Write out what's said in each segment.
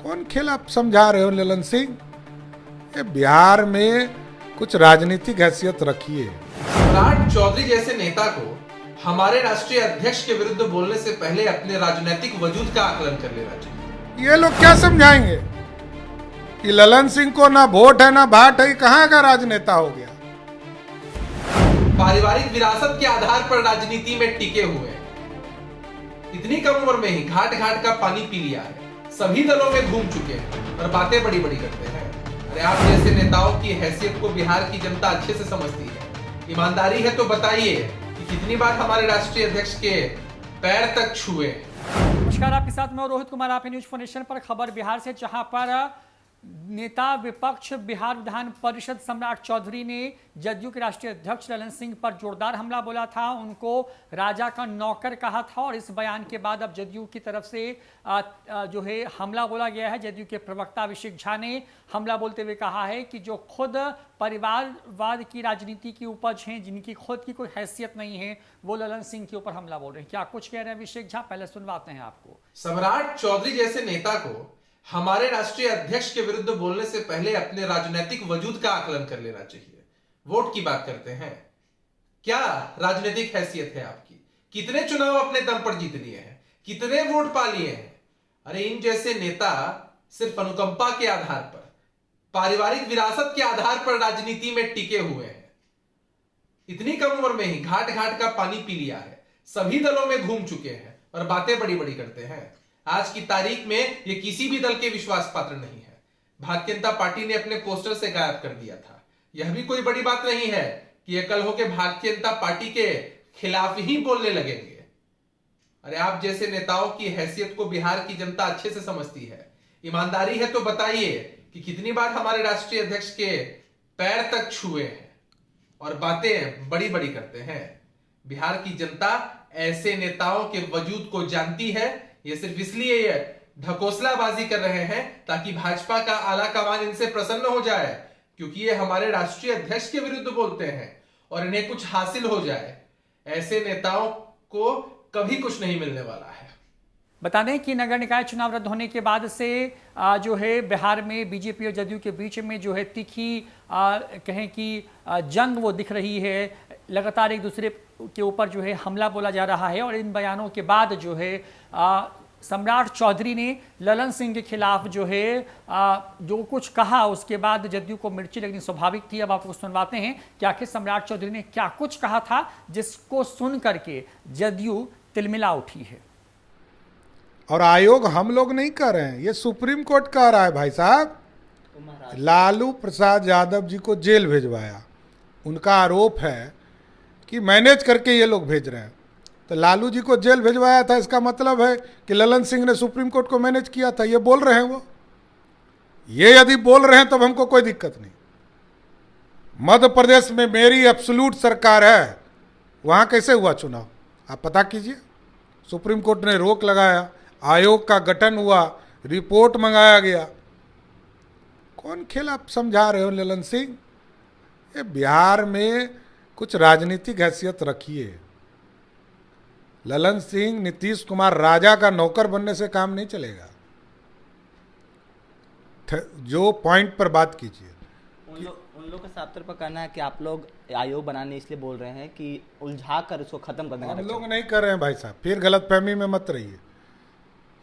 कौन खेल आप समझा रहे हो ललन सिंह? ये बिहार में कुछ राजनीतिक हैसियत रखिए। सम्राट चौधरी जैसे नेता को हमारे राष्ट्रीय अध्यक्ष के विरुद्ध बोलने से पहले अपने राजनीतिक वजूद का आकलन कर लेना चाहिए। ये लोग क्या समझाएंगे कि ललन सिंह को ना वोट है ना भाट है, कहां का राजनेता हो गया? पारिवारिक विरासत के आधार पर राजनीति में टिके हुए हैं। इतनी कम उम्र में ही घाट घाट का पानी पी लिया है, सभी दलों में घूम चुके हैं और बातें बड़ी बड़ी करते हैं। अरे आप जैसे नेताओं की हैसियत को बिहार की जनता अच्छे से समझती है। ईमानदारी है तो बताइए कि कितनी बार हमारे राष्ट्रीय अध्यक्ष के पैर तक छुए। नमस्कार, आपके साथ मैं रोहित कुमार। आप न्यूज फोनेशन पर खबर बिहार से, जहां पर नेता विपक्ष बिहार विधान परिषद सम्राट चौधरी ने जदयू के राष्ट्रीय अध्यक्ष ललन सिंह पर जोरदार हमला बोला था, उनको राजा का नौकर कहा था। और इस बयान के बाद अब जदयू की तरफ से जो है हमला बोला गया है। जदयू के प्रवक्ता अभिषेक झा ने हमला बोलते हुए कहा है कि जो खुद परिवारवाद की राजनीति की उपज हैं, जिनकी खुद की कोई हैसियत नहीं है, वो ललन सिंह के ऊपर हमला बोल रहे हैं। क्या कुछ कह रहे हैं अभिषेक झा, पहले सुनवाते हैं आपको। सम्राट चौधरी जैसे नेता को हमारे राष्ट्रीय अध्यक्ष के विरुद्ध बोलने से पहले अपने राजनीतिक वजूद का आकलन कर लेना चाहिए। वोट की बात करते हैं, क्या राजनीतिक हैसियत है आपकी? कितने चुनाव अपने दम पर जीत लिए हैं, कितने वोट पा लिए हैं? अरे इन जैसे नेता सिर्फ अनुकंपा के आधार पर, पारिवारिक विरासत के आधार पर राजनीति में टिके हुए हैं। इतनी कम उम्र में ही घाट घाट का पानी पी लिया है, सभी दलों में घूम चुके हैं और बातें बड़ी बड़ी करते हैं। आज की तारीख में ये किसी भी दल के विश्वास पात्र नहीं है। भारतीय जनता पार्टी ने अपने पोस्टर से गायब कर दिया था। यह भी कोई बड़ी बात नहीं है कि ये कल होकर भारतीय जनता पार्टी के खिलाफ ही बोलने लगेंगे। अरे आप जैसे नेताओं की हैसियत को बिहार की जनता अच्छे से समझती है। ईमानदारी है तो बताइए कि कितनी बार हमारे राष्ट्रीय अध्यक्ष के पैर तक छुए हैं और बातें बड़ी बड़ी करते हैं। बिहार की जनता ऐसे नेताओं के वजूद को जानती है। ये सिर्फ इसलिए ये ढकोसलाबाजी कर रहे हैं ताकि भाजपा का आला कमान इनसे प्रसन्न हो जाए, क्योंकि ये हमारे राष्ट्रीय अध्यक्ष के विरुद्ध बोलते हैं और इन्हें कुछ हासिल हो जाए। ऐसे नेताओं को कभी कुछ नहीं मिलने वाला है। बता दें कि नगर निकाय चुनाव रद्द होने के बाद से जो है बिहार में बीजेपी और जदयू के बीच में जो है तीखी कहें कि जंग वो दिख रही है। लगातार एक दूसरे के ऊपर जो है हमला बोला जा रहा है। और इन बयानों के बाद जो है सम्राट चौधरी ने ललन सिंह के खिलाफ जो है जो कुछ कहा, उसके बाद जदयू को मिर्ची लगनी स्वाभाविक थी। अब आपको सुनवाते हैं कि आखिर सम्राट चौधरी ने क्या कुछ कहा था, जिसको सुन करके जदयू तिलमिला उठी है। और आयोग हम लोग नहीं कर रहे हैं, ये सुप्रीम कोर्ट कह रहा है। भाई साहब, लालू प्रसाद यादव जी को जेल भेजवाया, उनका आरोप है कि मैनेज करके ये लोग भेज रहे हैं। तो लालू जी को जेल भेजवाया था, इसका मतलब है कि ललन सिंह ने सुप्रीम कोर्ट को मैनेज किया था। ये बोल रहे हैं वो। ये यदि बोल रहे हैं तब हमको कोई दिक्कत नहीं। मध्य प्रदेश में मेरी एब्सोल्यूट सरकार है, वहाँ कैसे हुआ चुनाव आप पता कीजिए। सुप्रीम कोर्ट ने रोक लगाया, आयोग का गठन हुआ, रिपोर्ट मंगाया गया। कौन खेल आप समझा रहे हो ललन सिंह? ये बिहार में कुछ राजनीतिक हैसियत रखिए। ललन सिंह, नीतीश कुमार राजा का नौकर बनने से काम नहीं चलेगा। जो पॉइंट पर बात कीजिए। उन लोग का साफ तौर पर कहना है कि आप लोग आयोग बनाने इसलिए बोल रहे हैं कि उलझा कर उसको खत्म करने का। हम लोग नहीं कर रहे हैं भाई साहब, फिर गलतफहमी में मत रहिए।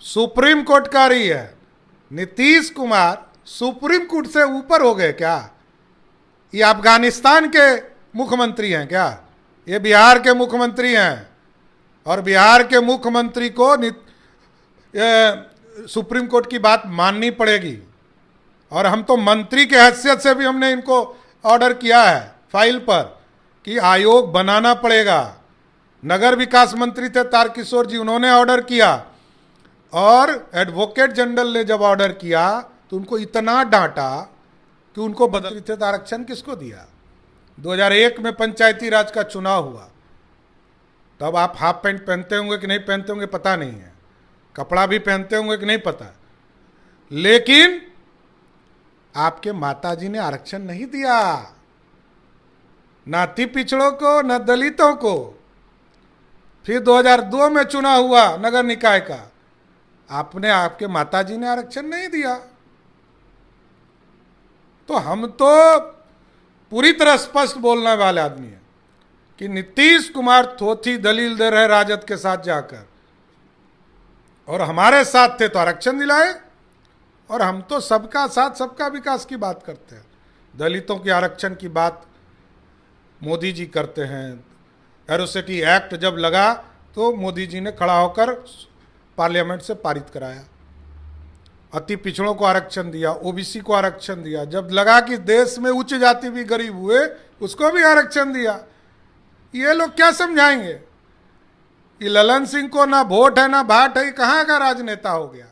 सुप्रीम कोर्ट कह रही है, नीतीश कुमार सुप्रीम कोर्ट से ऊपर हो गए क्या? ये अफगानिस्तान के मुख्यमंत्री हैं क्या? ये बिहार के मुख्यमंत्री हैं और बिहार के मुख्यमंत्री को सुप्रीम कोर्ट की बात माननी पड़ेगी। और हम तो मंत्री के हैसियत से भी हमने इनको ऑर्डर किया है फाइल पर कि आयोग बनाना पड़ेगा। नगर विकास मंत्री थे तारकिशोर जी, उन्होंने ऑर्डर किया। और एडवोकेट जनरल ने जब ऑर्डर किया तो उनको इतना डांटा कि उनको बदल थे। आरक्षण किसको दिया? 2001 में पंचायती राज का चुनाव हुआ, तब आप हाफ पैंट पहनते होंगे कि नहीं पहनते होंगे पता नहीं है, कपड़ा भी पहनते होंगे कि नहीं पता, लेकिन आपके माताजी ने आरक्षण नहीं दिया, ना अति पिछड़ों को न दलितों को। फिर 2002 में चुनाव हुआ नगर निकाय का, आपने, आपके माताजी ने आरक्षण नहीं दिया। तो हम तो पूरी तरह स्पष्ट बोलने वाले आदमी हैं कि नीतीश कुमार थोथी दलील दे रहे राजद के साथ जाकर, और हमारे साथ थे तो आरक्षण दिलाए, और हम तो सबका साथ सबका विकास की बात करते हैं। दलितों के आरक्षण की बात मोदी जी करते हैं। एरोसिटी एक्ट जब लगा तो मोदी जी ने खड़ा होकर पार्लियामेंट से पारित कराया। अति पिछड़ों को आरक्षण दिया, ओबीसी को आरक्षण दिया। जब लगा कि देश में उच्च जाति भी गरीब हुए, उसको भी आरक्षण दिया। ये लोग क्या समझाएंगे कि ललन सिंह को ना वोट है ना भाट है, कहाँ का राजनेता हो गया।